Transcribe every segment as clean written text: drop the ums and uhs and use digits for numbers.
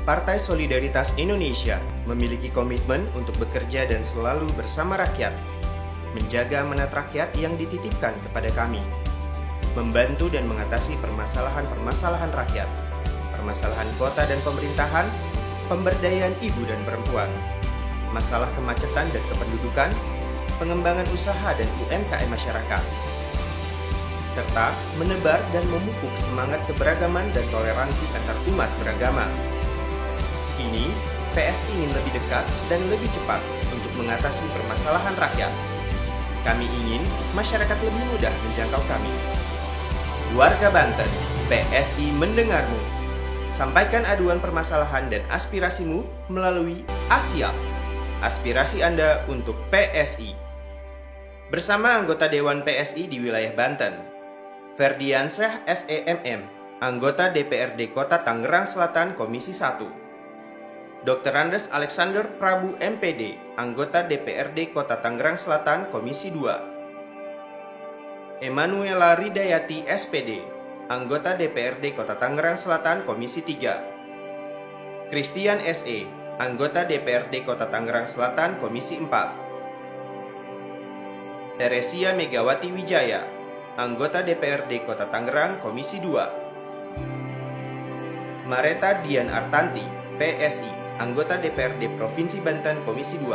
Partai Solidaritas Indonesia memiliki komitmen untuk bekerja dan selalu bersama rakyat, menjaga amanat rakyat yang dititipkan kepada kami, membantu dan mengatasi permasalahan-permasalahan rakyat, permasalahan kota dan pemerintahan, pemberdayaan ibu dan perempuan, masalah kemacetan dan kependudukan, pengembangan usaha dan UMKM masyarakat, serta menebar dan memupuk semangat keberagaman dan toleransi antar umat beragama. Kini, PSI ingin lebih dekat dan lebih cepat untuk mengatasi permasalahan rakyat. Kami ingin masyarakat lebih mudah menjangkau kami. Warga Banten, PSI mendengarmu. Sampaikan aduan permasalahan dan aspirasimu melalui ASIAP. Aspirasi Anda untuk PSI. Bersama anggota Dewan PSI di wilayah Banten, Ferdiansyah SEMM, anggota DPRD Kota Tangerang Selatan Komisi 1. Dr. Andes Alexander Prabu MPD, anggota DPRD Kota Tangerang Selatan Komisi 2. Emanuela Ridayati SPD, anggota DPRD Kota Tangerang Selatan Komisi 3. Christian SE, anggota DPRD Kota Tangerang Selatan Komisi 4. Teresia Megawati Wijaya, anggota DPRD Kota Tangerang Komisi 2. Mareta Dian Artanti, PSI, anggota DPRD Provinsi Banten Komisi 2.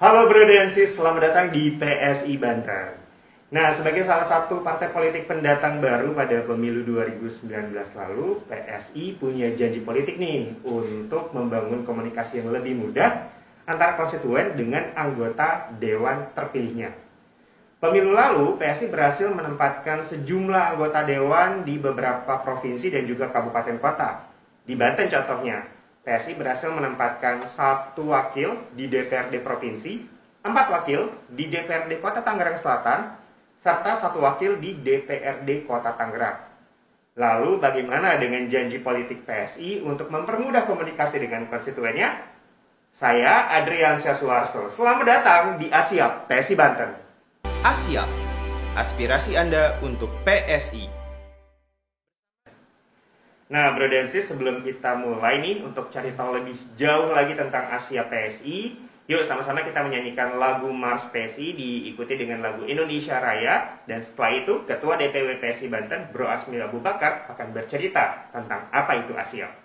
Halo Bro dan Sis, selamat datang di PSI Banten. Nah, sebagai salah satu partai politik pendatang baru pada pemilu 2019 lalu, PSI punya janji politik nih untuk membangun komunikasi yang lebih mudah antara konstituen dengan anggota dewan terpilihnya. Pemilu lalu, PSI berhasil menempatkan sejumlah anggota dewan di beberapa provinsi dan juga kabupaten kota. Di Banten contohnya, PSI berhasil menempatkan 1 wakil di DPRD Provinsi, 4 wakil di DPRD Kota Tangerang Selatan, serta 1 wakil di DPRD Kota Tangerang. Lalu bagaimana dengan janji politik PSI untuk mempermudah komunikasi dengan konstituennya? Saya Adriansyah Suharso. Selamat datang di ASIAP PSI Banten. ASIAP, aspirasi Anda untuk PSI. Nah, Bro dan Sis, sebelum kita mulai nih untuk cari tahu lebih jauh lagi tentang ASIAP PSI, yuk sama-sama kita menyanyikan lagu Mars PSI diikuti dengan lagu Indonesia Raya. Dan setelah itu, Ketua DPW PSI Banten, Bro Asmil Abu Bakar, akan bercerita tentang apa itu ASIAP.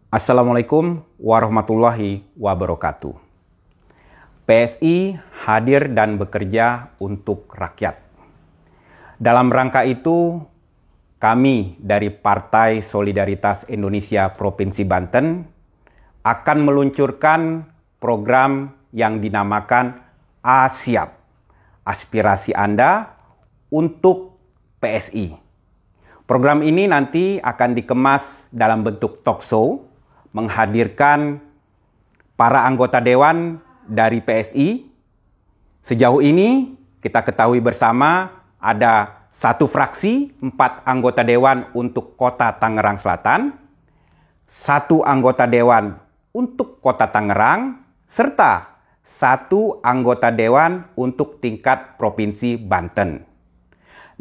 Assalamualaikum warahmatullahi wabarakatuh. PSI hadir dan bekerja untuk rakyat. Dalam rangka itu, kami dari Partai Solidaritas Indonesia Provinsi Banten akan meluncurkan program yang dinamakan ASIAP, Aspirasi Anda untuk PSI. Program ini nanti akan dikemas dalam bentuk talk show, menghadirkan para anggota dewan dari PSI. Sejauh ini kita ketahui bersama ada satu fraksi, 4 anggota dewan untuk Kota Tangerang Selatan, 1 anggota dewan untuk Kota Tangerang, serta 1 anggota dewan untuk tingkat Provinsi Banten.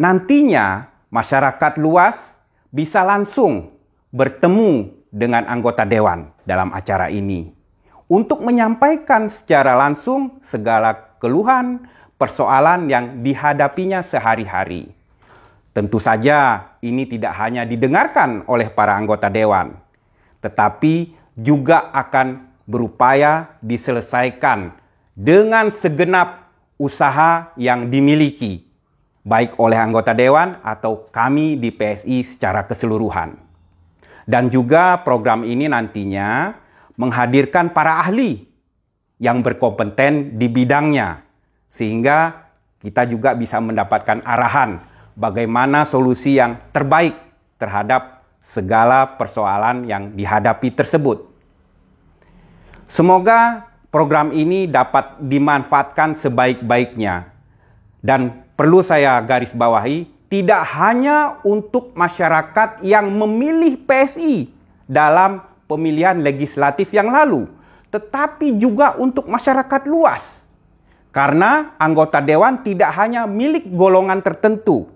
Nantinya masyarakat luas bisa langsung bertemu dengan anggota dewan dalam acara ini untuk menyampaikan secara langsung segala keluhan, persoalan yang dihadapinya sehari-hari. Tentu saja ini tidak hanya didengarkan oleh para anggota dewan, tetapi juga akan berupaya diselesaikan dengan segenap usaha yang dimiliki, baik oleh anggota dewan atau kami di PSI secara keseluruhan. Dan juga program ini nantinya menghadirkan para ahli yang berkompeten di bidangnya, sehingga kita juga bisa mendapatkan arahan bagaimana solusi yang terbaik terhadap segala persoalan yang dihadapi tersebut. Semoga program ini dapat dimanfaatkan sebaik-baiknya. Dan perlu saya garis bawahi, tidak hanya untuk masyarakat yang memilih PSI dalam pemilihan legislatif yang lalu, tetapi juga untuk masyarakat luas. Karena anggota dewan tidak hanya milik golongan tertentu,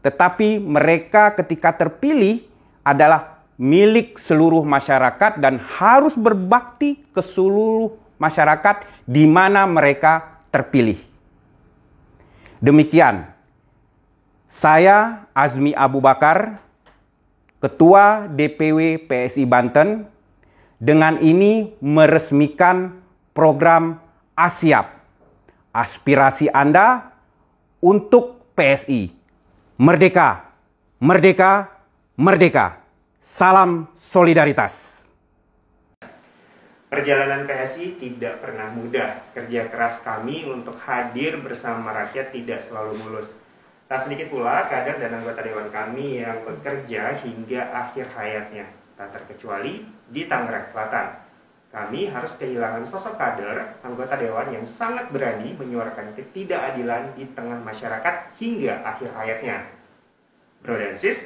tetapi mereka ketika terpilih adalah milik seluruh masyarakat dan harus berbakti ke seluruh masyarakat di mana mereka terpilih. Demikian, saya Azmi Abu Bakar, Ketua DPW PSI Banten, dengan ini meresmikan program ASIAP, Aspirasi Anda untuk PSI. Merdeka, merdeka, merdeka. Salam solidaritas. Perjalanan PSI tidak pernah mudah. Kerja keras kami untuk hadir bersama rakyat tidak selalu mulus. Tak sedikit pula kader dan anggota dewan kami yang bekerja hingga akhir hayatnya, tak terkecuali di Tangerang Selatan. Kami harus kehilangan sosok kader, anggota dewan yang sangat berani menyuarakan ketidakadilan di tengah masyarakat hingga akhir hayatnya. Bro dan sis,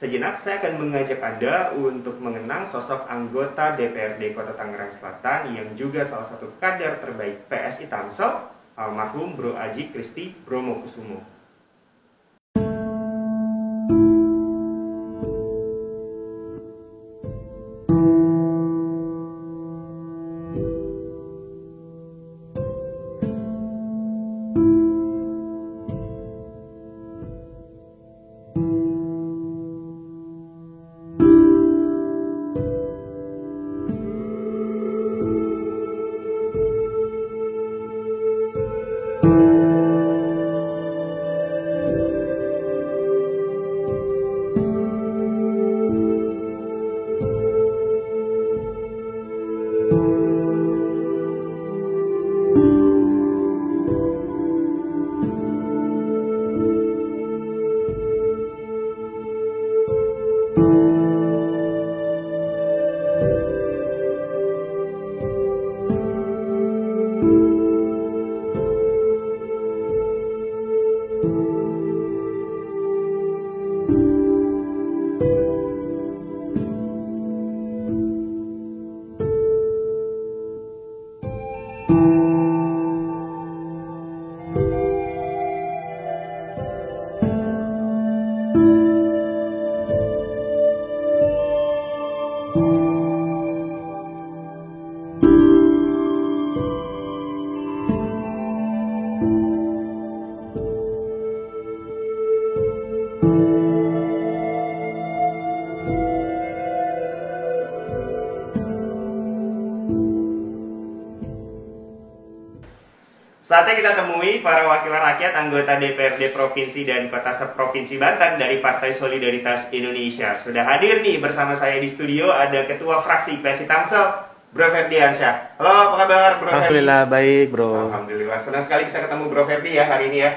sejenak saya akan mengajak Anda untuk mengenang sosok anggota DPRD Kota Tangerang Selatan yang juga salah satu kader terbaik PSI Tangsel, almarhum Bro Aji Kristi Bromo Kusumo. Saatnya kita temui para wakil rakyat anggota DPRD Provinsi dan Kota Provinsi Banten dari Partai Solidaritas Indonesia. Sudah hadir nih bersama saya di studio ada Ketua Fraksi PSI Tangsel, Bro Ferdiansyah. Halo, apa kabar Bro Ferdi? Alhamdulillah baik Bro. Alhamdulillah, senang sekali bisa ketemu Bro Ferdi ya hari ini ya.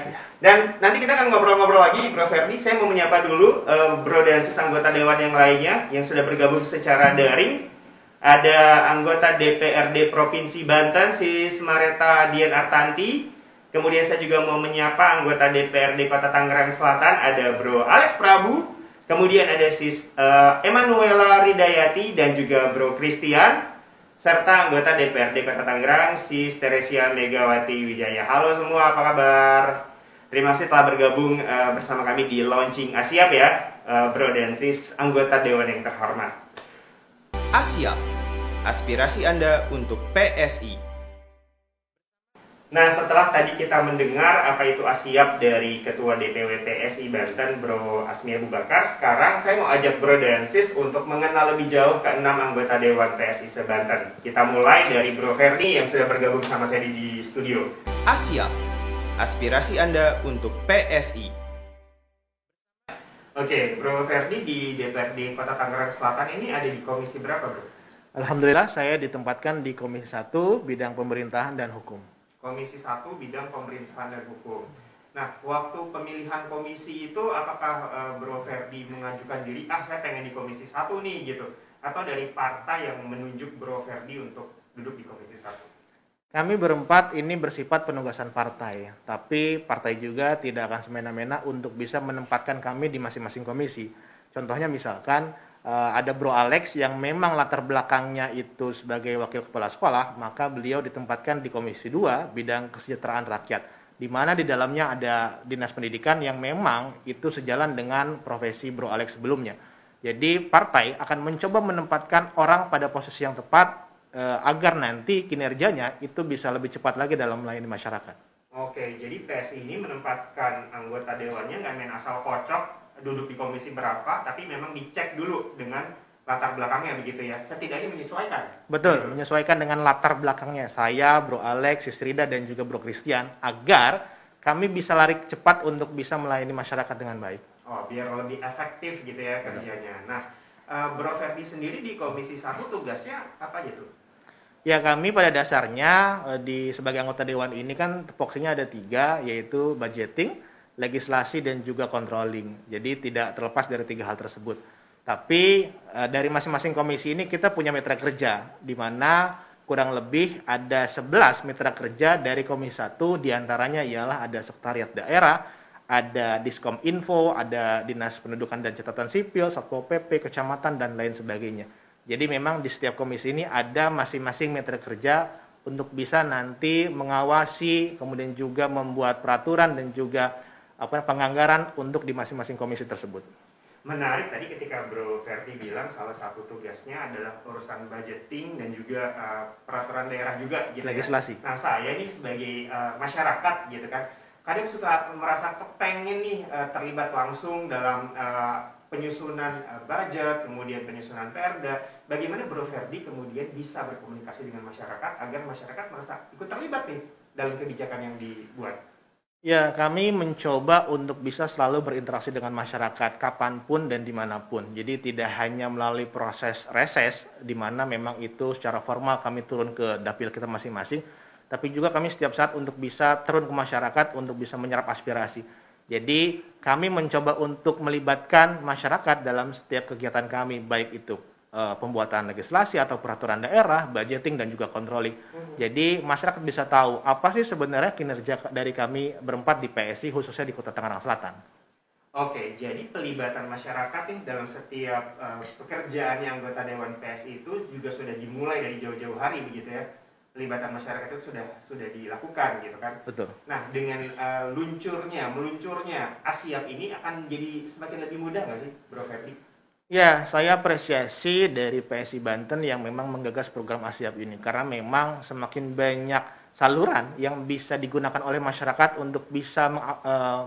Dan nanti kita akan ngobrol-ngobrol lagi Bro Ferdi. Saya mau menyapa dulu Bro dan sis anggota Dewan yang lainnya yang sudah bergabung secara daring. Ada anggota DPRD Provinsi Banten, Sis Mareta Dian Artanti. Kemudian saya juga mau menyapa anggota DPRD Kota Tangerang Selatan, ada Bro Alex Prabu. Kemudian ada Sis Emanuela Ridayati dan juga Bro Christian. Serta anggota DPRD Kota Tangerang, Sis Teresia Megawati Wijaya. Halo semua, apa kabar? Terima kasih telah bergabung bersama kami di Launching Asiap ya, Bro dan Sis anggota Dewan yang terhormat. Asiap, aspirasi Anda untuk PSI. Nah, setelah tadi kita mendengar apa itu Asiap dari Ketua DPW PSI Banten, Bro Asmi Abu Bakar, sekarang saya mau ajak Bro dan Sis untuk mengenal lebih jauh ke-6 anggota Dewan PSI se-Banten. Kita mulai dari Bro Ferdi yang sudah bergabung sama saya di studio. Asiap, aspirasi Anda untuk PSI. Oke, Bro Ferdi di DPRD Kota Tangerang Selatan ini ada di komisi berapa, Bro? Alhamdulillah saya ditempatkan di Komisi 1 Bidang Pemerintahan dan Hukum. Komisi 1 Bidang Pemerintahan dan Hukum. Nah, waktu pemilihan komisi itu apakah Bro Ferdi mengajukan diri, saya pengen di Komisi 1 nih gitu, atau dari partai yang menunjuk Bro Ferdi untuk duduk di Komisi 1? Kami berempat ini bersifat penugasan partai, tapi partai juga tidak akan semena-mena untuk bisa menempatkan kami di masing-masing komisi. Contohnya misalkan ada Bro Alex yang memang latar belakangnya itu sebagai wakil kepala sekolah, maka beliau ditempatkan di Komisi 2 Bidang Kesejahteraan Rakyat, di mana di dalamnya ada Dinas Pendidikan yang memang itu sejalan dengan profesi Bro Alex sebelumnya. Jadi partai akan mencoba menempatkan orang pada posisi yang tepat agar nanti kinerjanya itu bisa lebih cepat lagi dalam melayani masyarakat. Oke, jadi PSI ini menempatkan anggota dewannya nggak main asal kocok duduk di komisi berapa, tapi memang dicek dulu dengan latar belakangnya begitu ya, setidaknya menyesuaikan. Betul, menyesuaikan dengan latar belakangnya saya, Bro Alex, Sis Rida, dan juga Bro Christian, agar kami bisa lari cepat untuk bisa melayani masyarakat dengan baik. Oh, biar lebih efektif gitu ya kerjanya. Nah, Bro Ferdi sendiri di Komisi 1 tugasnya apa aja tuh? Ya, kami pada dasarnya sebagai anggota Dewan ini kan tupoksinya ada 3, yaitu budgeting, legislasi, dan juga controlling. Jadi tidak terlepas dari 3 hal tersebut. Tapi dari masing-masing komisi ini kita punya mitra kerja, di mana kurang lebih ada 11 mitra kerja dari Komisi 1, diantaranya ialah ada Sekretariat Daerah, ada Diskom Info, ada Dinas Pendudukan dan Catatan Sipil, Satpol PP, Kecamatan, dan lain sebagainya. Jadi memang di setiap komisi ini ada masing-masing mitra kerja untuk bisa nanti mengawasi, kemudian juga membuat peraturan dan juga penganggaran untuk di masing-masing komisi tersebut. Menarik tadi ketika Bro Ferdi bilang salah satu tugasnya adalah urusan budgeting dan juga peraturan daerah juga gitu. Legislasi. Nah, saya ini sebagai masyarakat gitu kan, kadang suka merasa kepengen nih terlibat langsung dalam penyusunan budget, kemudian penyusunan perda. Bagaimana Bro Ferdi kemudian bisa berkomunikasi dengan masyarakat agar masyarakat merasa ikut terlibat nih dalam kebijakan yang dibuat? Ya, kami mencoba untuk bisa selalu berinteraksi dengan masyarakat kapanpun dan dimanapun. Jadi tidak hanya melalui proses reses, di mana memang itu secara formal kami turun ke dapil kita masing-masing, tapi juga kami setiap saat untuk bisa turun ke masyarakat untuk bisa menyerap aspirasi. Jadi kami mencoba untuk melibatkan masyarakat dalam setiap kegiatan kami, baik itu pembuatan legislasi atau peraturan daerah, budgeting, dan juga controlling. Jadi masyarakat bisa tahu apa sih sebenarnya kinerja dari kami berempat di PSI, khususnya di Kota Tangerang Selatan. Oke, jadi pelibatan masyarakat nih dalam setiap pekerjaan yang anggota Dewan PSI itu juga sudah dimulai dari jauh-jauh hari begitu ya. Pelibatan masyarakat itu sudah dilakukan gitu kan. Betul. Nah, dengan meluncurnya Asiap ini akan jadi semakin lebih mudah nggak sih, Bro Ferdi? Ya, saya apresiasi dari PSI Banten yang memang menggagas program Asiap ini, karena memang semakin banyak saluran yang bisa digunakan oleh masyarakat untuk bisa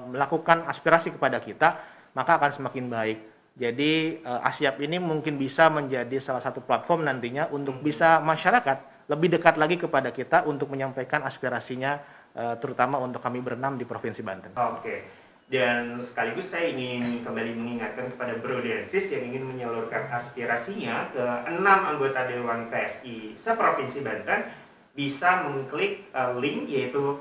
melakukan aspirasi kepada kita, maka akan semakin baik. Jadi Asiap ini mungkin bisa menjadi salah satu platform nantinya untuk bisa masyarakat lebih dekat lagi kepada kita untuk menyampaikan aspirasinya terutama untuk kami berenam di Provinsi Banten. Oke. Dan sekaligus saya ingin kembali mengingatkan kepada Bro Densis yang ingin menyalurkan aspirasinya ke 6 anggota Dewan PSI seprovinsi Banten bisa mengklik link yaitu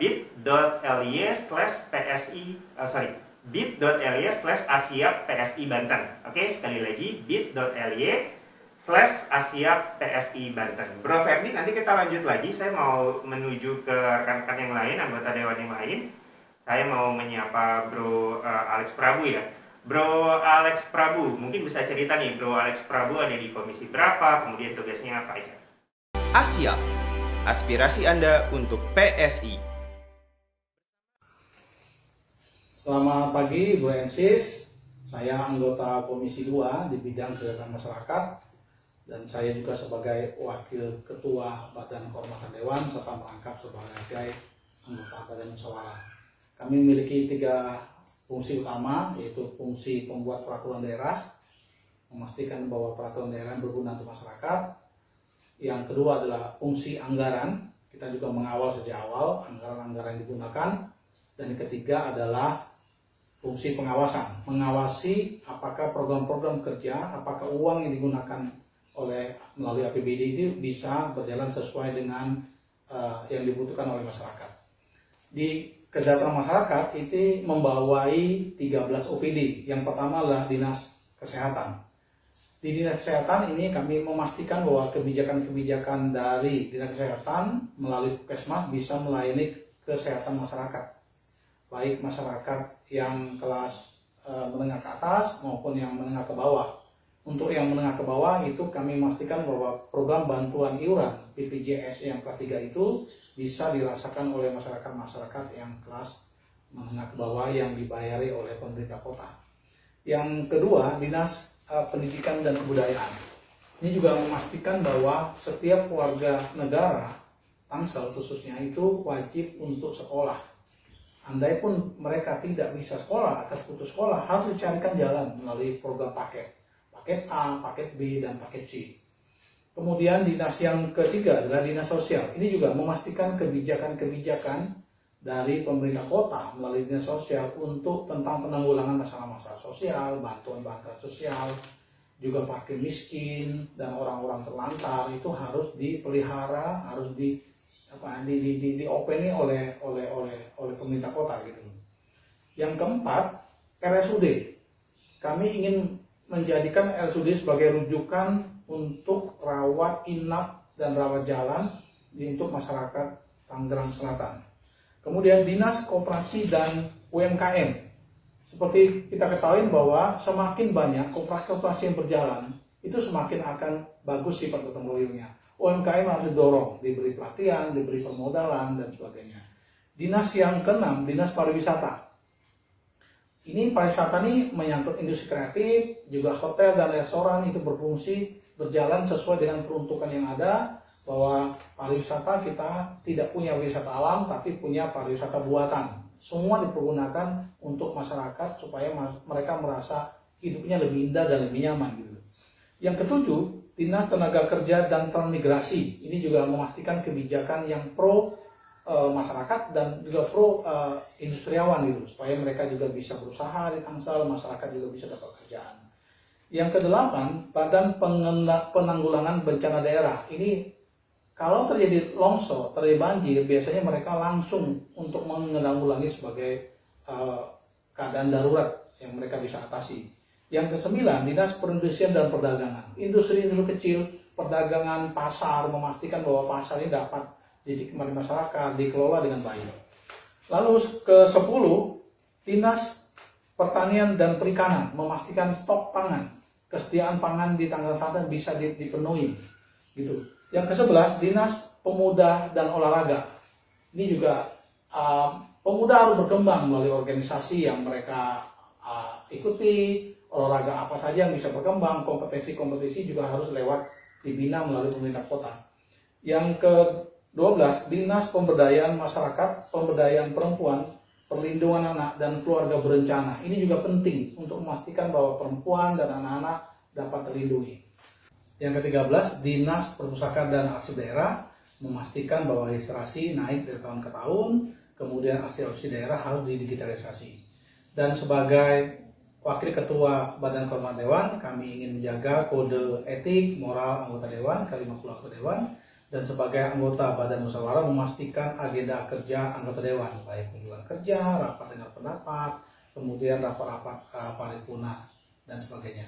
bit.ly/asiap PSI Banten. Oke, sekali lagi bit.ly/asiap PSI Banten. Bro Ferdi, nanti kita lanjut lagi. Saya mau menuju ke rekan-rekan yang lain, anggota Dewan yang lain. Saya mau menyapa Bro Alex Prabu ya. Bro Alex Prabu, mungkin bisa cerita nih Bro Alex Prabu ada di komisi berapa, kemudian tugasnya apa aja. Asiap, aspirasi Anda untuk PSI. Selamat pagi Bro Ensis, saya anggota Komisi 2 di bidang kegiatan masyarakat dan saya juga sebagai Wakil Ketua Badan Kehormatan Dewan serta merangkap sebagai anggota Badan Musyawarah. Kami memiliki 3 fungsi utama, yaitu fungsi pembuat peraturan daerah, memastikan bahwa peraturan daerah berguna untuk masyarakat. Yang kedua adalah fungsi anggaran, kita juga mengawal sejak awal anggaran-anggaran yang digunakan. Dan yang ketiga adalah fungsi pengawasan, mengawasi apakah program-program kerja, apakah uang yang digunakan melalui APBD itu bisa berjalan sesuai dengan yang dibutuhkan oleh masyarakat. Di kesejahteraan masyarakat itu membawai 13 OPD. Yang pertama adalah Dinas Kesehatan. Di Dinas Kesehatan ini kami memastikan bahwa kebijakan-kebijakan dari Dinas Kesehatan melalui Puskesmas bisa melayani kesehatan masyarakat. Baik masyarakat yang kelas menengah ke atas maupun yang menengah ke bawah. Untuk yang menengah ke bawah itu kami memastikan bahwa program bantuan iuran BPJS yang kelas 3 itu bisa dirasakan oleh masyarakat-masyarakat yang kelas menengah ke bawah yang dibayari oleh pemerintah kota. Yang kedua, Dinas Pendidikan dan Kebudayaan. Ini juga memastikan bahwa setiap warga negara, Tangsel khususnya itu wajib untuk sekolah. Andai pun mereka tidak bisa sekolah atau putus sekolah, harus dicarikan jalan melalui program paket A, paket B, dan paket C. Kemudian dinas yang ketiga adalah Dinas Sosial. Ini juga memastikan kebijakan-kebijakan dari pemerintah kota melalui Dinas Sosial untuk tentang penanggulangan masalah-masalah sosial, bantuan-bantuan sosial, juga fakir miskin dan orang-orang terlantar itu harus dipelihara, harus diopeni oleh pemerintah kota gitu. Yang keempat, RSUD. Kami ingin menjadikan RSUD sebagai rujukan untuk rawat inap dan rawat jalan untuk masyarakat Tangerang Selatan. Kemudian Dinas Koperasi dan UMKM. Seperti kita ketahui bahwa semakin banyak koperasi yang berjalan, itu semakin akan bagus sifat gotong royongnya. UMKM harus didorong, diberi pelatihan, diberi permodalan, dan sebagainya. Dinas yang keenam, Dinas Pariwisata. Ini pariwisata ini menyangkut industri kreatif, juga hotel dan restoran itu berfungsi berjalan sesuai dengan peruntukan yang ada, bahwa pariwisata kita tidak punya wisata alam tapi punya pariwisata buatan. Semua dipergunakan untuk masyarakat supaya mereka merasa hidupnya lebih indah dan lebih nyaman gitu. Yang ketujuh, Dinas Tenaga Kerja dan Transmigrasi. Ini juga memastikan kebijakan yang pro masyarakat dan juga pro industriawan gitu, supaya mereka juga bisa berusaha di Tangsel, masyarakat juga bisa dapat kerjaan. Yang kedelapan, Badan Penanggulangan Bencana Daerah. Ini kalau terjadi longsor, terjadi banjir, biasanya mereka langsung untuk menanggulangi sebagai keadaan darurat yang mereka bisa atasi. Yang kesembilan, Dinas Perindustrian dan Perdagangan. Industri-industri kecil, perdagangan, pasar, memastikan bahwa pasar ini dapat dinikmati masyarakat, dikelola dengan baik. Lalu ke-10, Dinas Pertanian dan Perikanan, memastikan stok pangan, kesediaan pangan di Tangerang Selatan bisa dipenuhi. Gitu. Yang ke-11, Dinas Pemuda dan Olahraga. Ini juga pemuda harus berkembang melalui organisasi yang mereka ikuti, olahraga apa saja yang bisa berkembang, kompetisi-kompetisi juga harus lewat dibina melalui pemerintah kota. Yang ke-12, Dinas Pemberdayaan Masyarakat, Pemberdayaan Perempuan, Perlindungan Anak, dan Keluarga Berencana. Ini juga penting untuk memastikan bahwa perempuan dan anak-anak dapat terlindungi. Yang ke-13, Dinas Perpustakaan dan Arsip Daerah. memastikan bahwa registrasi naik dari tahun ke tahun, kemudian aksi daerah harus didigitalisasi. Dan sebagai Wakil Ketua Badan Kehormatan Dewan, kami ingin menjaga kode etik, moral anggota Dewan, ke-50 anggota Dewan, dan sebagai anggota Badan Musyawarah memastikan agenda kerja anggota Dewan, baik kunjungan kerja, rapat dengar pendapat, kemudian rapat-rapat paripurna, dan sebagainya.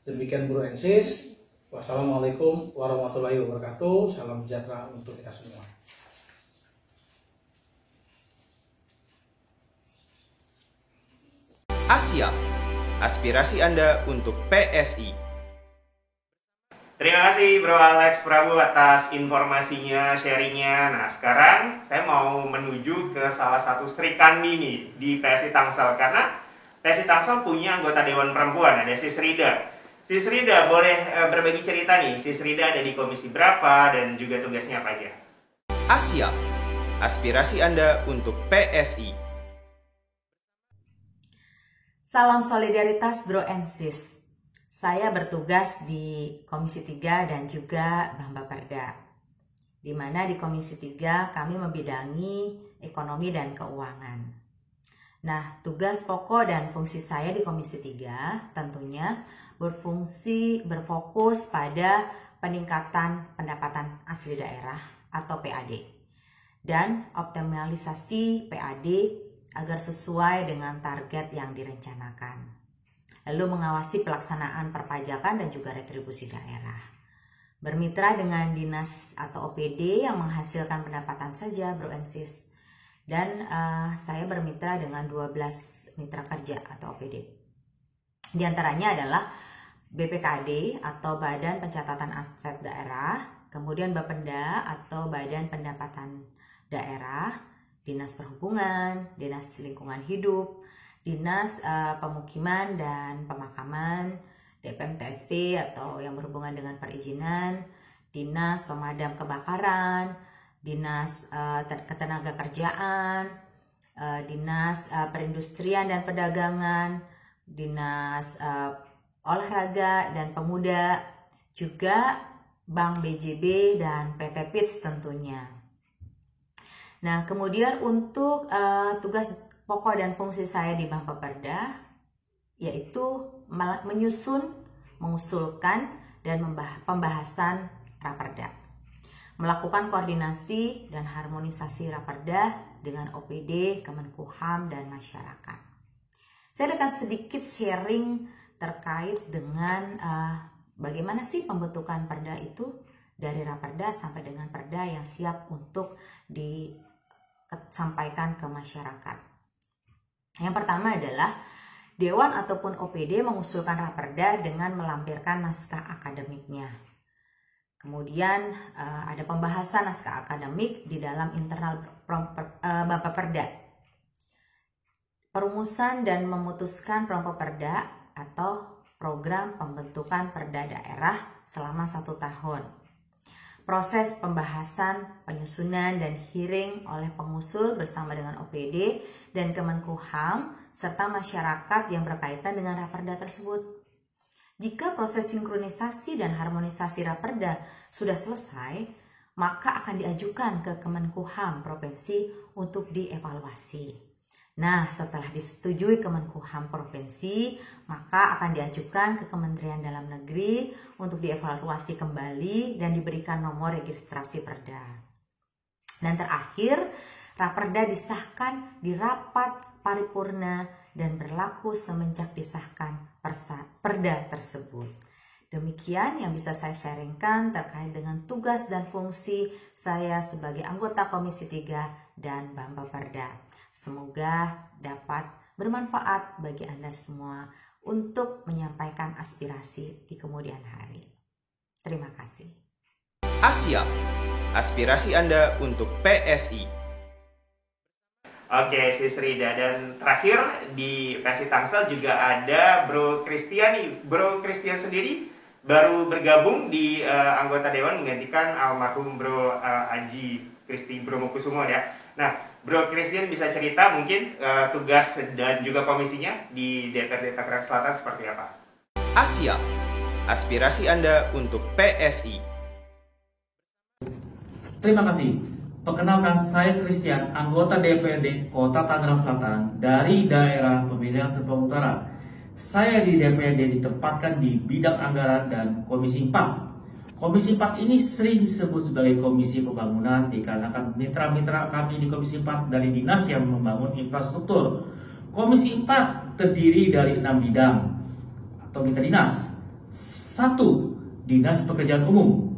Demikian Bro and Sis. Wassalamualaikum warahmatullahi wabarakatuh. Salam sejahtera untuk kita semua. Asia, aspirasi Anda untuk PSI. Terima kasih Bro Alex Prabu atas informasinya, sharingnya. Nah sekarang saya mau menuju ke salah satu Sri Kandi nih di PSI Tangsel, karena PSI Tangsel punya anggota Dewan Perempuan, ada Sis Rida. Sis Rida boleh berbagi cerita nih, Sis Rida ada di komisi berapa dan juga tugasnya apa aja? Asia, aspirasi Anda untuk PSI. Salam solidaritas Bro and Sis. Saya bertugas di Komisi 3 dan juga Bambaperda. Di mana di Komisi 3 kami membidangi ekonomi dan keuangan. Nah, tugas pokok dan fungsi saya di Komisi 3 tentunya berfokus pada peningkatan pendapatan asli daerah atau PAD dan optimalisasi PAD agar sesuai dengan target yang direncanakan. Lalu mengawasi pelaksanaan perpajakan dan juga retribusi daerah. Bermitra dengan dinas atau OPD yang menghasilkan pendapatan saja Bro and Sis. Dan saya bermitra dengan 12 mitra kerja atau OPD. Di antaranya adalah BPKD atau Badan Pencatatan Aset Daerah, kemudian Bapenda atau Badan Pendapatan Daerah, Dinas Perhubungan, Dinas Lingkungan Hidup, Dinas Pemukiman dan Pemakaman, DPMTSP atau yang berhubungan dengan perizinan, Dinas Pemadam Kebakaran, Dinas Ketenagakerjaan, Dinas Perindustrian dan Perdagangan, Dinas Olahraga dan Pemuda, juga Bank BJB dan PT PITS tentunya. Nah, kemudian untuk tugas pokok dan fungsi saya di Bambaperda yaitu menyusun, mengusulkan, dan pembahasan Raperda. Melakukan koordinasi dan harmonisasi Raperda dengan OPD, Kemenkumham, dan masyarakat. Saya akan sedikit sharing terkait dengan bagaimana sih pembentukan perda itu dari Raperda sampai dengan perda yang siap untuk disampaikan ke masyarakat. Yang pertama adalah Dewan ataupun OPD mengusulkan Raperda dengan melampirkan naskah akademiknya. Kemudian ada pembahasan naskah akademik di dalam internal Bambaperda. Perumusan dan memutuskan Bambaperda atau program pembentukan perda daerah selama 1 tahun. Proses pembahasan, penyusunan, dan hearing oleh pengusul bersama dengan OPD dan Kemenkumham serta masyarakat yang berkaitan dengan Raperda tersebut. Jika proses sinkronisasi dan harmonisasi Raperda sudah selesai, maka akan diajukan ke Kemenkumham Provinsi untuk dievaluasi. Nah, setelah disetujui Kemenkumham Provinsi, maka akan diajukan ke Kementerian Dalam Negeri untuk dievaluasi kembali dan diberikan nomor registrasi perda. Dan terakhir, Raperda disahkan di rapat paripurna dan berlaku semenjak disahkan perda tersebut. Demikian yang bisa saya sharingkan terkait dengan tugas dan fungsi saya sebagai anggota Komisi 3 dan Bambaperda. Semoga dapat bermanfaat bagi Anda semua untuk menyampaikan aspirasi di kemudian hari. Terima kasih. Asia, aspirasi Anda untuk PSI. Oke, Sis Rida. Dan terakhir di PSI Tangsel juga ada Bro Christian nih. Bro Christian sendiri baru bergabung di anggota Dewan menggantikan almarhum Bro Aji Kristi Bromokusumo ya. Nah, Bro Christian bisa cerita mungkin tugas dan juga komisinya di DPRD Tangerang Selatan seperti apa? Asia, aspirasi Anda untuk PSI. Terima kasih. Perkenalkan, saya Christian, anggota DPRD Kota Tangerang Selatan dari daerah pemilihan Serpong Utara. Saya di DPRD ditempatkan di bidang anggaran dan Komisi 4. Komisi 4 ini sering disebut sebagai Komisi Pembangunan dikarenakan mitra-mitra kami di Komisi 4 dari dinas yang membangun infrastruktur. Komisi 4 terdiri dari 6 bidang atau mitra dinas. 1. Dinas Pekerjaan Umum.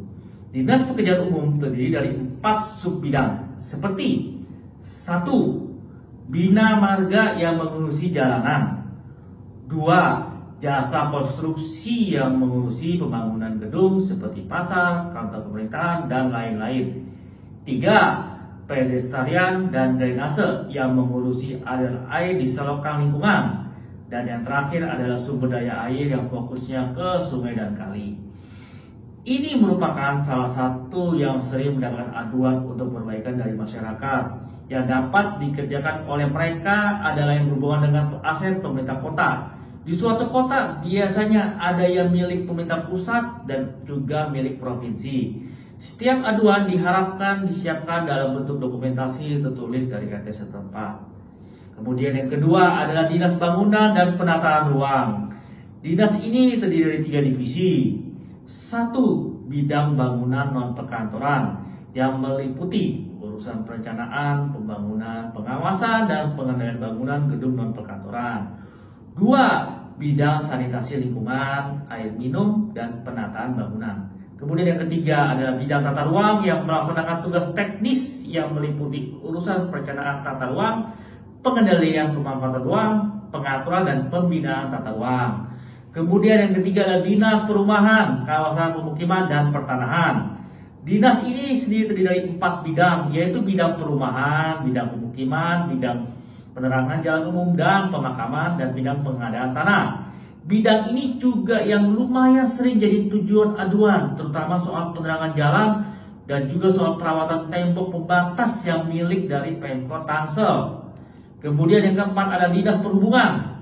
Dinas Pekerjaan Umum terdiri dari 4 subbidang seperti 1. Bina Marga yang mengurusi jalanan. 2. Jasa konstruksi yang mengurusi pembangunan gedung seperti pasar, kantor pemerintahan, dan lain-lain. 3. Pedestrian dan drainase yang mengurusi aliran air di selokan lingkungan. Dan yang terakhir adalah sumber daya air yang fokusnya ke sungai dan kali. Ini merupakan salah satu yang sering mendapatkan aduan untuk perbaikan dari masyarakat. Yang dapat dikerjakan oleh mereka adalah yang berhubungan dengan aset pemerintah kota. Di suatu kota biasanya ada yang milik pemerintah pusat dan juga milik provinsi. Setiap aduan diharapkan disiapkan dalam bentuk dokumentasi tertulis dari RT setempat. Kemudian yang kedua adalah Dinas Bangunan dan Penataan Ruang. Dinas ini terdiri dari 3 divisi. 1. Bidang bangunan non-perkantoran yang meliputi urusan perencanaan, pembangunan, pengawasan, dan pengendalian bangunan gedung non-perkantoran. 2. Bidang sanitasi lingkungan, air minum, dan penataan bangunan. Kemudian yang ketiga adalah bidang tata ruang yang melaksanakan tugas teknis yang meliputi urusan perencanaan tata ruang, pengendalian pemanfaatan ruang, pengaturan dan pembinaan tata ruang. Kemudian yang ketiga adalah Dinas Perumahan, Kawasan Pemukiman, dan Pertanahan. Dinas ini sendiri terdiri dari 4 bidang, yaitu bidang perumahan, bidang pemukiman, bidang penerangan jalan umum dan pemakaman, dan bidang pengadaan tanah. Bidang ini juga yang lumayan sering jadi tujuan aduan, terutama soal penerangan jalan dan juga soal perawatan tembok pembatas yang milik dari Pemkot Tangsel. Kemudian yang keempat ada Dinas Perhubungan,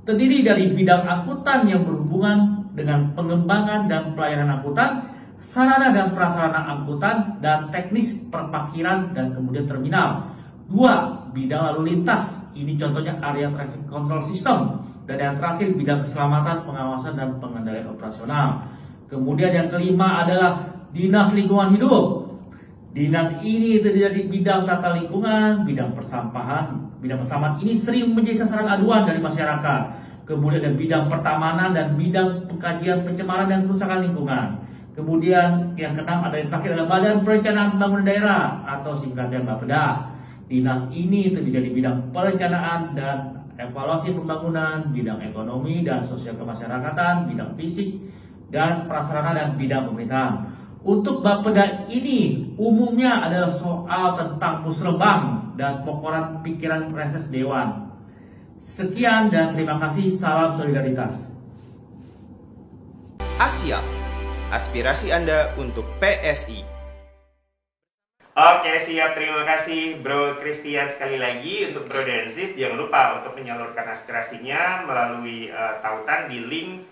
terdiri dari bidang angkutan yang berhubungan dengan pengembangan dan pelayanan angkutan, sarana dan prasarana angkutan, dan teknis perparkiran dan kemudian terminal. 2. Bidang lalu lintas, ini contohnya area traffic control system. Dan yang terakhir bidang keselamatan, pengawasan, dan pengendalian operasional. Kemudian yang kelima adalah Dinas Lingkungan Hidup. Dinas ini terdiri dari bidang tata lingkungan, bidang persampahan. Bidang persampahan ini sering menjadi sasaran aduan dari masyarakat. Kemudian ada bidang pertamanan dan bidang pengkajian pencemaran dan kerusakan lingkungan. Kemudian yang keenam ada yang terakhir adalah Badan Perencanaan Pembangunan Daerah atau singkatnya Bapeda. Dinas ini terdiri dari bidang perencanaan dan evaluasi pembangunan, bidang ekonomi dan sosial kemasyarakatan, bidang fisik dan prasarana, dan bidang pemerintahan. Untuk Bapeda ini umumnya adalah soal tentang musrembang dan pokoran pikiran reses dewan. Sekian dan terima kasih, salam solidaritas. Asia, aspirasi Anda untuk PSI. Oke, siap. Terima kasih Bro Christian sekali lagi. Untuk Bro Densis, jangan lupa untuk menyalurkan aspirasinya melalui tautan di link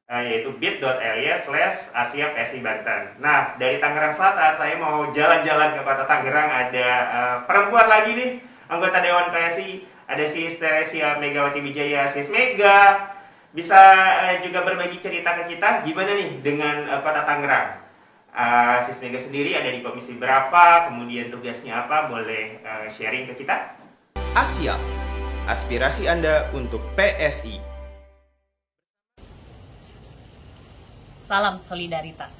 yaitu bit.ly/Asia PSI Banten. Nah, dari Tangerang Selatan saya mau jalan-jalan ke Kota Tangerang. Ada perempuan lagi nih, anggota Dewan PSI. Ada Sis Teresia Megawati Wijaya. Sis Mega, bisa juga berbagi cerita ke kita gimana nih dengan Kota Tangerang. Sis Mega sendiri ada di komisi berapa, kemudian tugasnya apa, boleh sharing ke kita? Asia, aspirasi Anda untuk PSI. Salam solidaritas.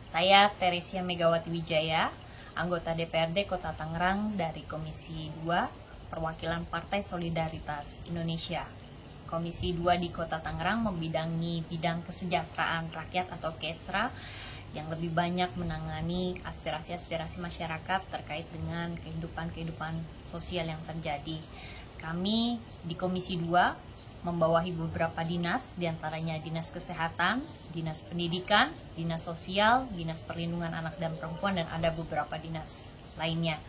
Saya Teresia Megawati Wijaya, anggota DPRD Kota Tangerang dari Komisi 2, Perwakilan Partai Solidaritas Indonesia. Komisi 2 di Kota Tangerang membidangi bidang kesejahteraan rakyat atau KESRA yang lebih banyak menangani aspirasi-aspirasi masyarakat terkait dengan kehidupan sosial yang terjadi. Kami di Komisi 2 membawahi beberapa dinas, diantaranya Dinas Kesehatan, Dinas Pendidikan, Dinas Sosial, Dinas Perlindungan Anak dan Perempuan, dan ada beberapa dinas lainnya.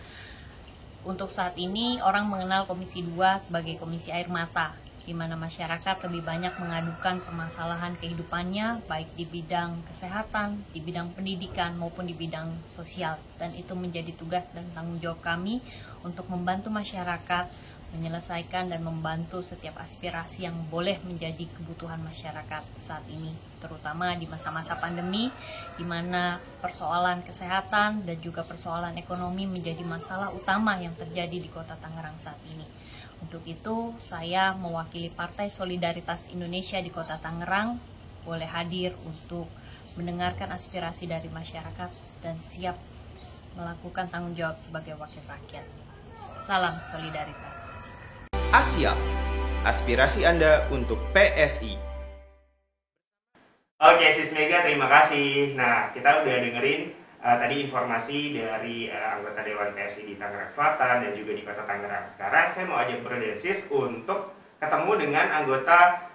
Untuk saat ini, orang mengenal Komisi 2 sebagai Komisi Air Mata, di mana masyarakat lebih banyak mengadukan permasalahan kehidupannya, baik di bidang kesehatan, di bidang pendidikan, maupun di bidang sosial. Dan itu menjadi tugas dan tanggung jawab kami untuk membantu masyarakat menyelesaikan dan membantu setiap aspirasi yang boleh menjadi kebutuhan masyarakat saat ini, terutama di masa-masa pandemi, di mana persoalan kesehatan dan juga persoalan ekonomi menjadi masalah utama yang terjadi di Kota Tangerang saat ini. Untuk itu, saya mewakili Partai Solidaritas Indonesia di Kota Tangerang boleh hadir untuk mendengarkan aspirasi dari masyarakat dan siap melakukan tanggung jawab sebagai wakil rakyat. Salam solidaritas. Asia, aspirasi Anda untuk PSI. Oke, Sis Mega, terima kasih. Nah, kita udah dengerin tadi informasi dari anggota Dewan PSI di Tangerang Selatan dan juga di Kota Tangerang. Sekarang saya mau ajak Bro dan Sis untuk ketemu dengan anggota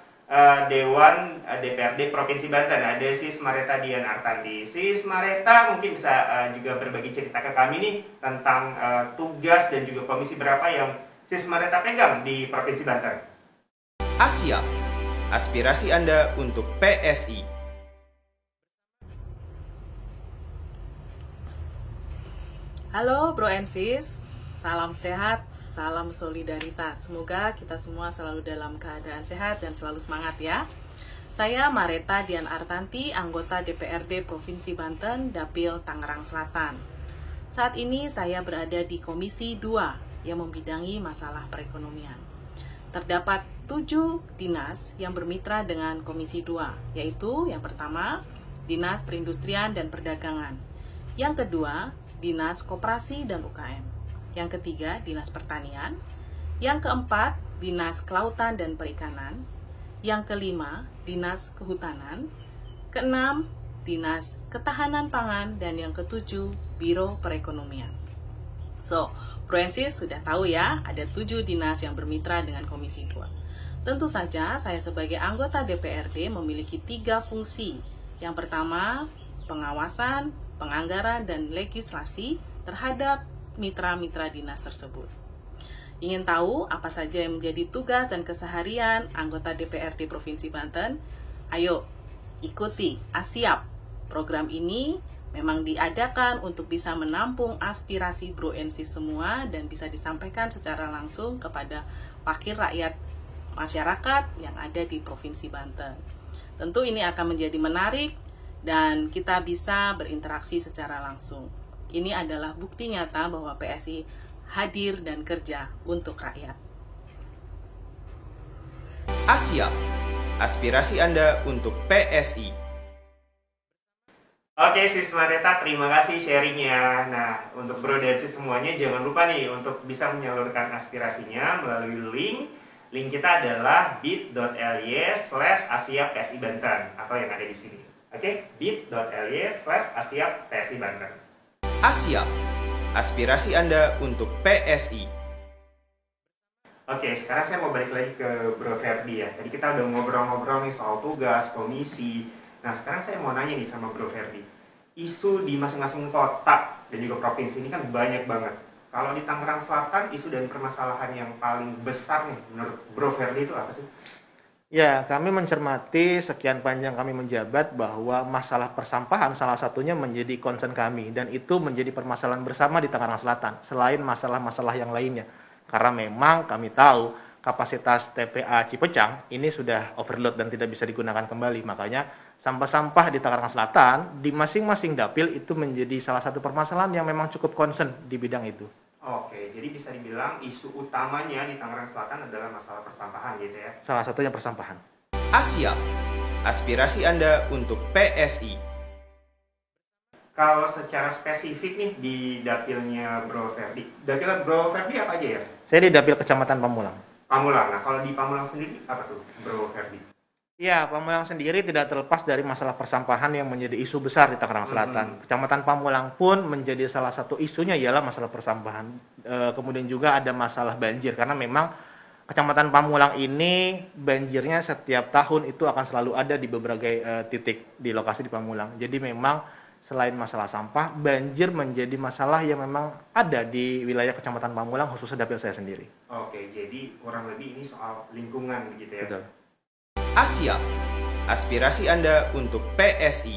Dewan DPRD Provinsi Banten. Ada Sis Mareta Dian Artanti. Sis Mareta mungkin bisa juga berbagi cerita ke kami nih tentang tugas dan juga komisi berapa yang Sis Mareta pegang di Provinsi Banten. Asia, aspirasi Anda untuk PSI. Halo Bro and Sis, salam sehat, salam solidaritas. Semoga kita semua selalu dalam keadaan sehat dan selalu semangat ya. Saya Mareta Dian Artanti, anggota DPRD Provinsi Banten, Dapil Tangerang Selatan. Saat ini saya berada di Komisi 2 yang membidangi masalah perekonomian. Terdapat 7 dinas yang bermitra dengan Komisi 2, yaitu yang pertama, Dinas Perindustrian dan Perdagangan. Yang kedua, Dinas Koperasi dan UKM. Yang ketiga, Dinas Pertanian. Yang keempat, Dinas Kelautan dan Perikanan. Yang kelima, Dinas Kehutanan. Keenam, Dinas Ketahanan Pangan. Dan yang ketujuh, Biro Perekonomian. So, Bro and Sis sudah tahu ya, ada 7 dinas yang bermitra dengan Komisi 2. Tentu saja, saya sebagai anggota DPRD memiliki 3 fungsi. Yang pertama, pengawasan, penganggaran, dan legislasi terhadap mitra-mitra dinas tersebut. Ingin tahu apa saja yang menjadi tugas dan keseharian anggota DPRD Provinsi Banten? Ayo, ikuti ASIAP. Program ini memang diadakan untuk bisa menampung aspirasi Bro and Sis semua dan bisa disampaikan secara langsung kepada wakil rakyat masyarakat yang ada di Provinsi Banten. Tentu ini akan menjadi menarik dan kita bisa berinteraksi secara langsung. Ini adalah bukti nyata bahwa PSI hadir dan kerja untuk rakyat. Asia, aspirasi Anda untuk PSI. Oke, Sis Mareta, terima kasih sharingnya. Nah, untuk Bro dan Sis semuanya jangan lupa nih untuk bisa menyalurkan aspirasinya melalui link. Link kita adalah bit.ly/Asia PSI Banten atau yang ada di sini. Oke, bit.ly/Asia PSI Banten. Asia, aspirasi Anda untuk PSI. Oke, sekarang saya mau balik lagi ke Bro Ferdi ya. Tadi kita udah ngobrol-ngobrol nih soal tugas, komisi. Nah, sekarang saya mau nanya nih sama Bro Ferdi. Isu di masing-masing kota dan juga provinsi ini kan banyak banget. Kalau di Tangerang Selatan, isu dan permasalahan yang paling besar nih menurut Bro Ferdi itu apa sih? Ya, kami mencermati sekian panjang kami menjabat bahwa masalah persampahan salah satunya menjadi concern kami dan itu menjadi permasalahan bersama di Tangerang Selatan selain masalah-masalah yang lainnya. Karena memang kami tahu kapasitas TPA Cipecang ini sudah overload dan tidak bisa digunakan kembali. Makanya sampah-sampah di Tangerang Selatan di masing-masing dapil itu menjadi salah satu permasalahan yang memang cukup concern di bidang itu. Oke, jadi bisa dibilang isu utamanya di Tangerang Selatan adalah masalah persampahan gitu ya? Salah satunya persampahan. Asia, aspirasi Anda untuk PSI. Kalau secara spesifik nih di dapilnya Bro Ferdi, dapil Bro Ferdi apa aja ya? Saya di dapil Kecamatan Pamulang. Pamulang, nah kalau di Pamulang sendiri apa tuh Bro Ferdi? Ya, Pamulang sendiri tidak terlepas dari masalah persampahan yang menjadi isu besar di Tangerang Selatan. Kecamatan Pamulang pun menjadi salah satu isunya ialah masalah persampahan. Kemudian juga ada masalah banjir karena memang Kecamatan Pamulang ini banjirnya setiap tahun itu akan selalu ada di berbagai titik di lokasi di Pamulang. Jadi memang selain masalah sampah, banjir menjadi masalah yang memang ada di wilayah Kecamatan Pamulang, khususnya dapil saya sendiri. Oke, jadi kurang lebih ini soal lingkungan begitu ya. Betul. Asia, aspirasi Anda untuk PSI.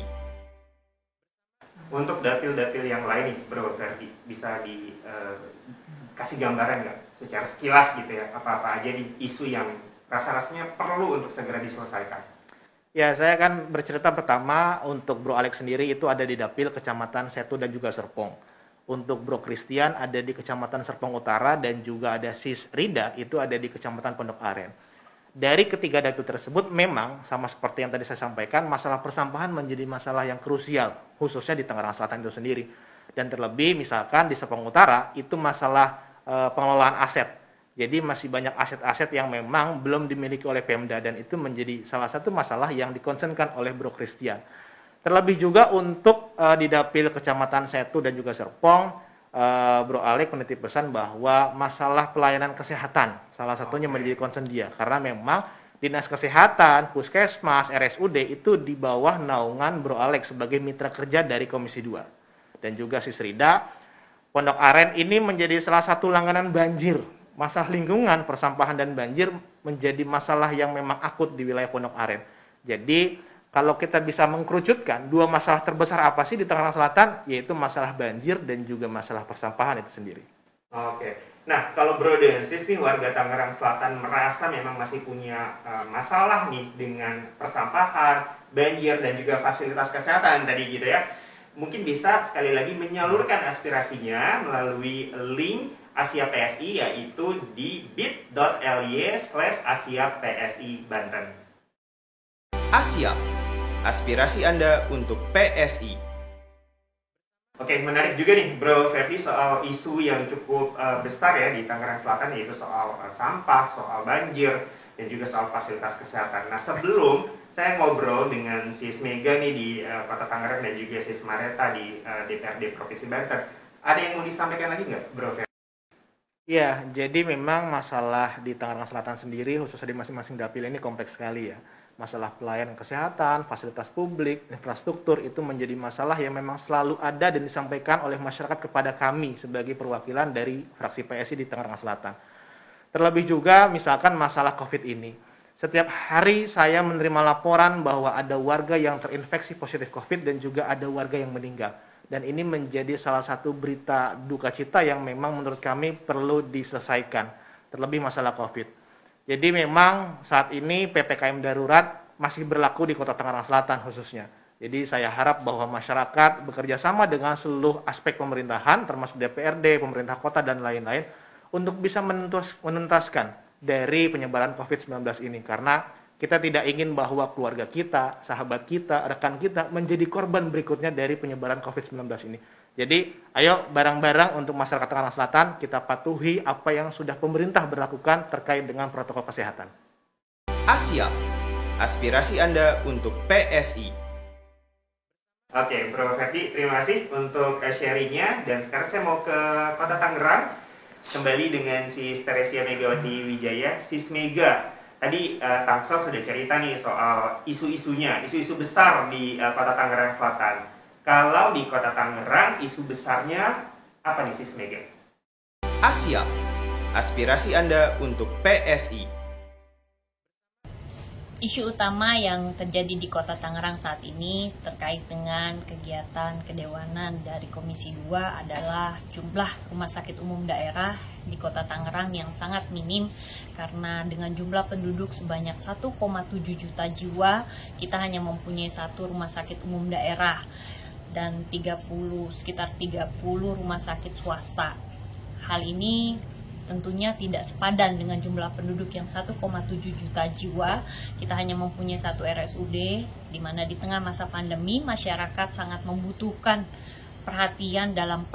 Untuk dapil-dapil yang lain nih, Bro Ferdi, bisa dikasih gambaran nggak secara sekilas gitu ya, apa-apa aja di isu yang rasa-rasanya perlu untuk segera diselesaikan? Ya, saya akan bercerita pertama untuk Bro Alex sendiri itu ada di dapil Kecamatan Setu dan juga Serpong. Untuk Bro Christian ada di Kecamatan Serpong Utara dan juga ada Sis Rida itu ada di Kecamatan Pondok Aren. Dari ketiga dapil tersebut memang sama seperti yang tadi saya sampaikan, masalah persampahan menjadi masalah yang krusial khususnya di Tangerang Selatan itu sendiri. Dan terlebih misalkan di Serpong Utara itu masalah pengelolaan aset. Jadi masih banyak aset-aset yang memang belum dimiliki oleh Pemda dan itu menjadi salah satu masalah yang dikonsenkan oleh Bro Christian. Terlebih juga untuk di dapil Kecamatan Setu dan juga Serpong, Bro Alex menitip pesan bahwa masalah pelayanan kesehatan salah satunya menjadi concern dia karena memang Dinas Kesehatan, Puskesmas, RSUD itu di bawah naungan Bro Alex sebagai mitra kerja dari Komisi 2. Dan juga Sis Rida, Pondok Aren ini menjadi salah satu langganan banjir. Masalah lingkungan, persampahan dan banjir menjadi masalah yang memang akut di wilayah Pondok Aren. Jadi kalau kita bisa mengkerucutkan dua masalah terbesar apa sih di Tangerang Selatan, yaitu masalah banjir dan juga masalah persampahan itu sendiri. Oke, nah kalau Bro dan Sis nih warga Tangerang Selatan merasa memang masih punya masalah nih dengan persampahan, banjir dan juga fasilitas kesehatan tadi gitu ya. Mungkin bisa sekali lagi menyalurkan aspirasinya melalui link Asia PSI yaitu di bit.ly/Asia-PSI Banten. Asia, aspirasi Anda untuk PSI. Oke, menarik juga nih Bro Ferdi soal isu yang cukup besar ya di Tangerang Selatan yaitu soal sampah, soal banjir, dan juga soal fasilitas kesehatan. Nah sebelum saya ngobrol dengan Sis Mega nih di Kota Tangerang dan juga Sis Mareta di DPRD Provinsi Banten, ada yang mau disampaikan lagi nggak Bro Ferdi? Ya, jadi memang masalah di Tangerang Selatan sendiri, khususnya di masing-masing dapil ini kompleks sekali ya. Masalah pelayanan kesehatan, fasilitas publik, infrastruktur itu menjadi masalah yang memang selalu ada dan disampaikan oleh masyarakat kepada kami sebagai perwakilan dari fraksi PSI di Tangerang Selatan. Terlebih juga misalkan masalah COVID ini. Setiap hari saya menerima laporan bahwa ada warga yang terinfeksi positif COVID dan juga ada warga yang meninggal. Dan ini menjadi salah satu berita duka cita yang memang menurut kami perlu diselesaikan, terlebih masalah COVID. Jadi memang saat ini PPKM darurat masih berlaku di Kota Tangerang Selatan khususnya. Jadi saya harap bahwa masyarakat bekerja sama dengan seluruh aspek pemerintahan, termasuk DPRD, pemerintah kota, dan lain-lain, untuk bisa menuntaskan dari penyebaran COVID-19 ini. Karena kita tidak ingin bahwa keluarga kita, sahabat kita, rekan kita menjadi korban berikutnya dari penyebaran COVID-19 ini. Jadi, ayo bareng-bareng untuk masyarakat Tangerang Selatan kita patuhi apa yang sudah pemerintah berlakukan terkait dengan protokol kesehatan. Asia, aspirasi Anda untuk PSI. Oke, Bro Ferdi, terima kasih untuk sharingnya. Dan sekarang saya mau ke Kota Tangerang, kembali dengan Sis Teresia Megawati Wijaya. Sis Mega, tadi Tangsel sudah cerita nih soal isu-isunya, isu-isu besar di Kota Tangerang Selatan. Kalau di Kota Tangerang, isu besarnya apa nih Sis Mega? Asia, aspirasi Anda untuk PSI. Isu utama yang terjadi di Kota Tangerang saat ini terkait dengan kegiatan kedewanan dari Komisi 2 adalah jumlah rumah sakit umum daerah di Kota Tangerang yang sangat minim karena dengan jumlah penduduk sebanyak 1,7 juta jiwa, kita hanya mempunyai satu rumah sakit umum daerah dan sekitar 30 rumah sakit swasta. Hal ini tentunya tidak sepadan dengan jumlah penduduk yang 1,7 juta jiwa. Kita hanya mempunyai satu RSUD, di mana di tengah masa pandemi masyarakat sangat membutuhkan perhatian dalam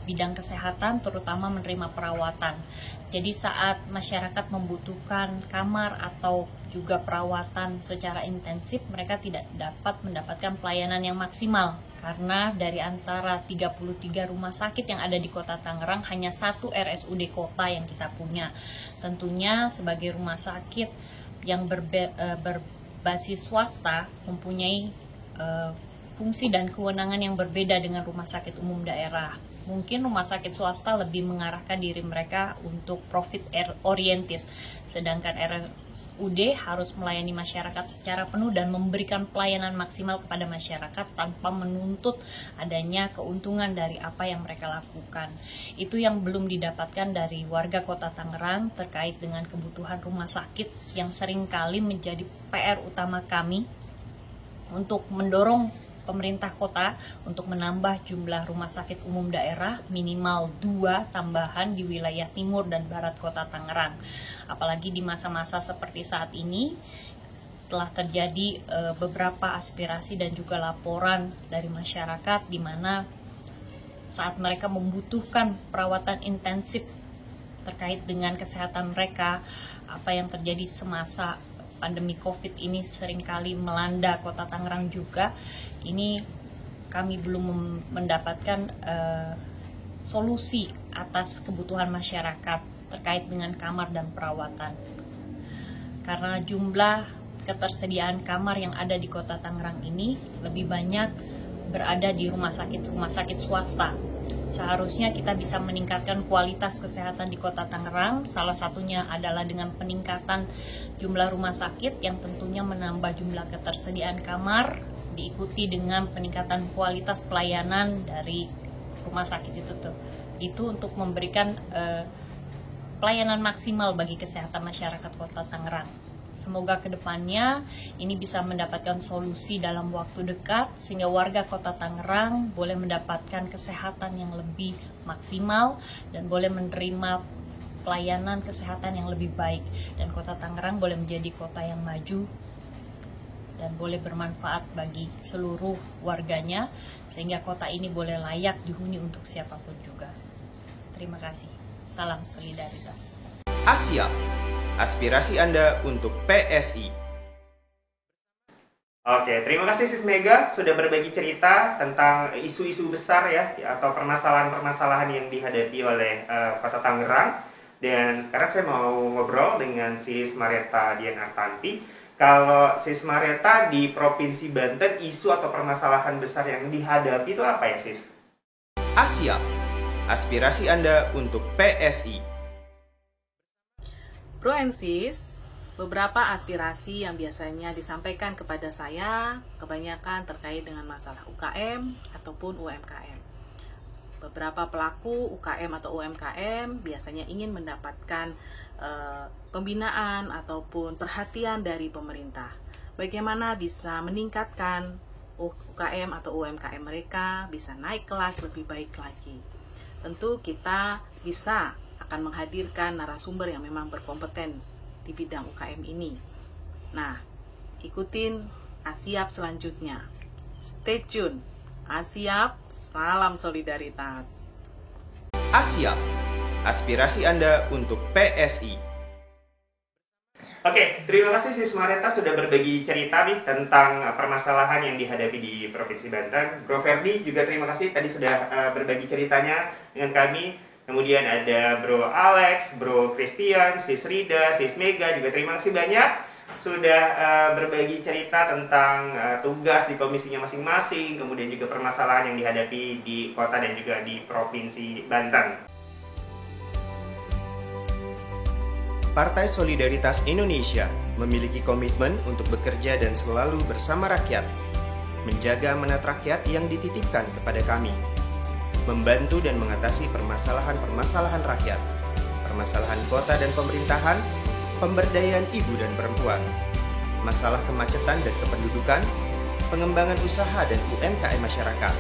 bidang kesehatan, terutama menerima perawatan. Jadi saat masyarakat membutuhkan kamar atau juga perawatan secara intensif, mereka tidak dapat mendapatkan pelayanan yang maksimal. Karena dari antara 33 rumah sakit yang ada di Kota Tangerang, hanya satu RSUD kota yang kita punya. Tentunya sebagai rumah sakit yang berbasis swasta mempunyai fungsi dan kewenangan yang berbeda dengan rumah sakit umum daerah. Mungkin rumah sakit swasta lebih mengarahkan diri mereka untuk profit oriented, sedangkan RSUD harus melayani masyarakat secara penuh dan memberikan pelayanan maksimal kepada masyarakat tanpa menuntut adanya keuntungan dari apa yang mereka lakukan. Itu yang belum didapatkan dari warga Kota Tangerang terkait dengan kebutuhan rumah sakit yang seringkali menjadi PR utama kami untuk mendorong pemerintah kota untuk menambah jumlah rumah sakit umum daerah minimal 2 tambahan di wilayah timur dan barat Kota Tangerang. Apalagi di masa-masa seperti saat ini telah terjadi beberapa aspirasi dan juga laporan dari masyarakat di mana saat mereka membutuhkan perawatan intensif terkait dengan kesehatan mereka, apa yang terjadi semasa pandemi COVID ini seringkali melanda Kota Tangerang juga. Ini kami belum mendapatkan solusi atas kebutuhan masyarakat terkait dengan kamar dan perawatan. Karena jumlah ketersediaan kamar yang ada di Kota Tangerang ini lebih banyak berada di rumah sakit swasta. Seharusnya kita bisa meningkatkan kualitas kesehatan di Kota Tangerang. Salah satunya adalah dengan peningkatan jumlah rumah sakit yang tentunya menambah jumlah ketersediaan kamar, diikuti dengan peningkatan kualitas pelayanan dari rumah sakit itu untuk memberikan pelayanan maksimal bagi kesehatan masyarakat Kota Tangerang. Semoga kedepannya ini bisa mendapatkan solusi dalam waktu dekat sehingga warga Kota Tangerang boleh mendapatkan kesehatan yang lebih maksimal dan boleh menerima pelayanan kesehatan yang lebih baik, dan Kota Tangerang boleh menjadi kota yang maju dan boleh bermanfaat bagi seluruh warganya sehingga kota ini boleh layak dihuni untuk siapapun juga. Terima kasih. Salam solidaritas. Asia, aspirasi Anda untuk PSI. Oke, terima kasih Sis Mega sudah berbagi cerita tentang isu-isu besar ya atau permasalahan-permasalahan yang dihadapi oleh Kota Tangerang. Dan sekarang saya mau ngobrol dengan Sis Mareta Dian Artanti. Kalau Sis Mareta di Provinsi Banten, isu atau permasalahan besar yang dihadapi itu apa ya Sis? Asia, aspirasi Anda untuk PSI. Bro and Sis, beberapa aspirasi yang biasanya disampaikan kepada saya kebanyakan terkait dengan masalah UKM ataupun UMKM. Beberapa pelaku UKM atau UMKM biasanya ingin mendapatkan pembinaan ataupun perhatian dari pemerintah. Bagaimana bisa meningkatkan UKM atau UMKM mereka bisa naik kelas lebih baik lagi. Tentu kita bisa akan menghadirkan narasumber yang memang berkompeten di bidang UKM ini. Nah, ikutin Asiap selanjutnya. Stay tune. Asiap, salam solidaritas. Asiap, aspirasi Anda untuk PSI. Oke, terima kasih Sis Mareta sudah berbagi cerita nih tentang permasalahan yang dihadapi di Provinsi Banten. Bro Ferdi juga terima kasih tadi sudah berbagi ceritanya dengan kami. Kemudian ada Bro Alex, Bro Christian, Sis Rida, Sis Mega juga terima kasih banyak sudah berbagi cerita tentang tugas di komisinya masing-masing, kemudian juga permasalahan yang dihadapi di kota dan juga di Provinsi Banten. Partai Solidaritas Indonesia memiliki komitmen untuk bekerja dan selalu bersama rakyat, menjaga amanat rakyat yang dititipkan kepada kami, membantu dan mengatasi permasalahan-permasalahan rakyat, permasalahan kota dan pemerintahan, pemberdayaan ibu dan perempuan, masalah kemacetan dan kependudukan, pengembangan usaha dan UMKM masyarakat,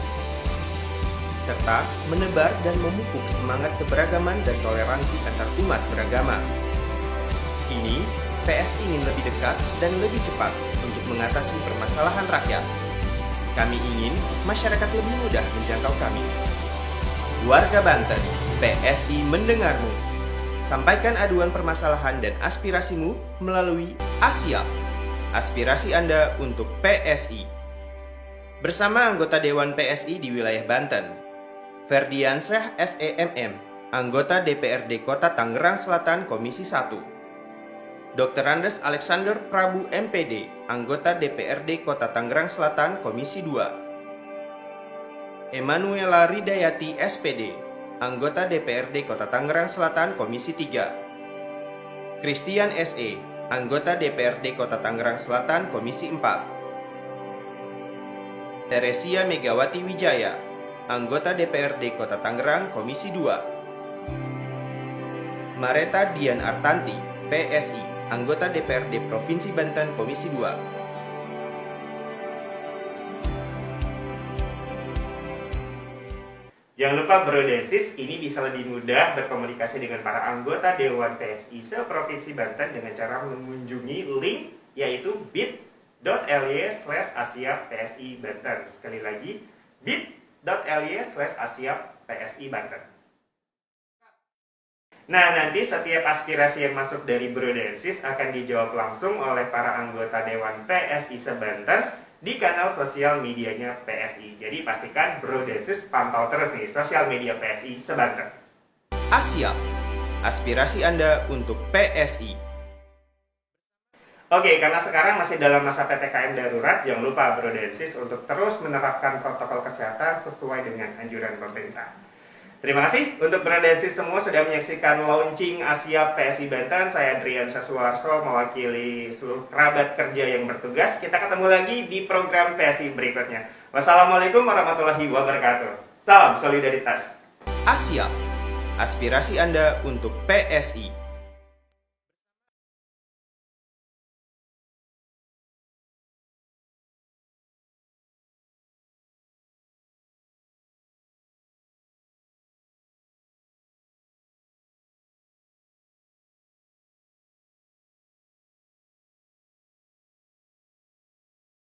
serta menebar dan memupuk semangat keberagaman dan toleransi antar umat beragama. Kini, PSI ingin lebih dekat dan lebih cepat untuk mengatasi permasalahan rakyat. Kami ingin masyarakat lebih mudah menjangkau kami. Warga Banten, PSI mendengarmu. Sampaikan aduan permasalahan dan aspirasimu melalui Asiap, aspirasi Anda untuk PSI. Bersama anggota Dewan PSI di wilayah Banten, Ferdiansyah SEMM, anggota DPRD Kota Tangerang Selatan Komisi 1. Dr. Andes Alexander Prabu MPD, anggota DPRD Kota Tangerang Selatan Komisi 2. Emanuela Ridayati SPD, anggota DPRD Kota Tangerang Selatan Komisi 3. Christian SE, anggota DPRD Kota Tangerang Selatan Komisi 4. Teresia Megawati Wijaya, anggota DPRD Kota Tangerang Komisi 2. Mareta Dian Artanti, PSI, anggota DPRD Provinsi Banten Komisi 2. Jangan lupa Brodensis, ini bisa lebih mudah berkomunikasi dengan para anggota Dewan PSI se-Provinsi Banten dengan cara mengunjungi link yaitu bit.ly/asiap-psi Banten. Sekali lagi, bit.ly/asiap-psi Banten. Nah, nanti setiap aspirasi yang masuk dari Brodensis akan dijawab langsung oleh para anggota Dewan PSI se-Banten di kanal sosial medianya PSI. Jadi pastikan Brodensis pantau terus nih sosial media PSI se-Banten. Asiap, aspirasi Anda untuk PSI. Oke, karena sekarang masih dalam masa PPKM darurat, jangan lupa Brodensis untuk terus menerapkan protokol kesehatan sesuai dengan anjuran pemerintah. Terima kasih untuk Brodensis semua sudah menyaksikan launching Asiap PSI Banten. Saya Adrian Syasuwarso mewakili seluruh kerabat kerja yang bertugas. Kita ketemu lagi di program PSI berikutnya. Wassalamualaikum warahmatullahi wabarakatuh. Salam solidaritas. Asiap, aspirasi Anda untuk PSI.